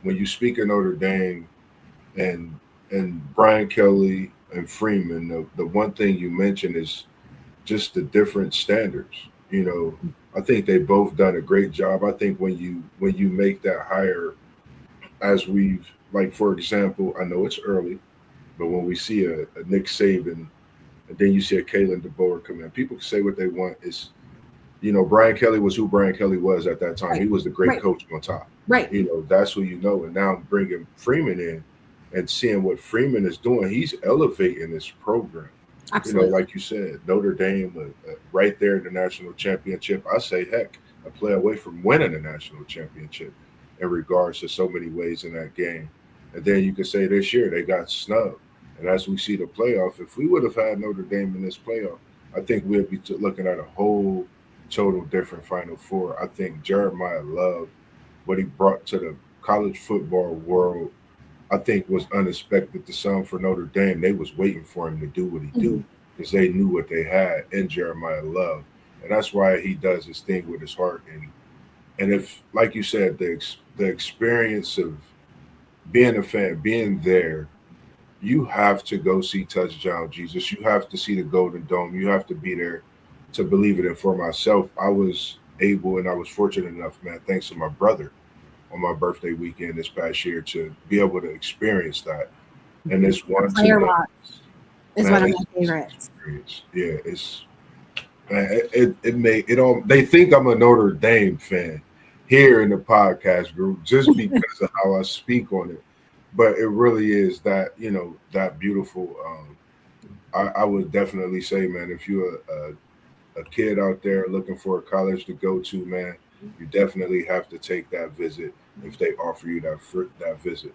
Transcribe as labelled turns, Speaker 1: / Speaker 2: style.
Speaker 1: when you speak of Notre Dame and Brian Kelly and Freeman, the one thing you mentioned is just the different standards. You know, I think they both done a great job. I think when you make that hire, as we've like for example, I know it's early, but when we see a Nick Saban and then you see a Kalen DeBoer come in, people can say what they want. It's Brian Kelly was who Brian Kelly was at that time.
Speaker 2: Right.
Speaker 1: He was the great
Speaker 2: Right.
Speaker 1: coach on top.
Speaker 2: Right.
Speaker 1: That's who you know. And now bringing Freeman in and seeing what Freeman is doing, he's elevating this program.
Speaker 2: Absolutely.
Speaker 1: Like you said, Notre Dame, right there in the national championship. I say, heck, a play away from winning a national championship in regards to so many ways in that game. And then you could say this year they got snubbed. And as we see the playoff, if we would have had Notre Dame in this playoff, I think we'd be looking at a whole total different Final Four. I think Jeremiah Love, what he brought to the college football world, I think was unexpected to some for Notre Dame. They was waiting for him to do what he
Speaker 2: Mhm.
Speaker 1: do because they knew what they had in Jeremiah Love, and that's why he does his thing with his heart. And if, like you said, the experience of being a fan, being there, you have to go see Touchdown Jesus. You have to see the Golden Dome. You have to be there to believe it. And for myself, I was able and I was fortunate enough, man, thanks to my brother on my birthday weekend this past year to be able to experience that. And it's
Speaker 2: The
Speaker 1: one to
Speaker 2: player
Speaker 1: know,
Speaker 2: watch is
Speaker 1: man,
Speaker 2: one of my
Speaker 1: it's an
Speaker 2: favorites.
Speaker 1: experience. Yeah, it's man, it made it all. They think I'm a Notre Dame fan here in the podcast group just because of how I speak on it, but it really is that that beautiful. I would definitely say, man, if you're a kid out there looking for a college to go to, man, you definitely have to take that visit if they offer you that visit.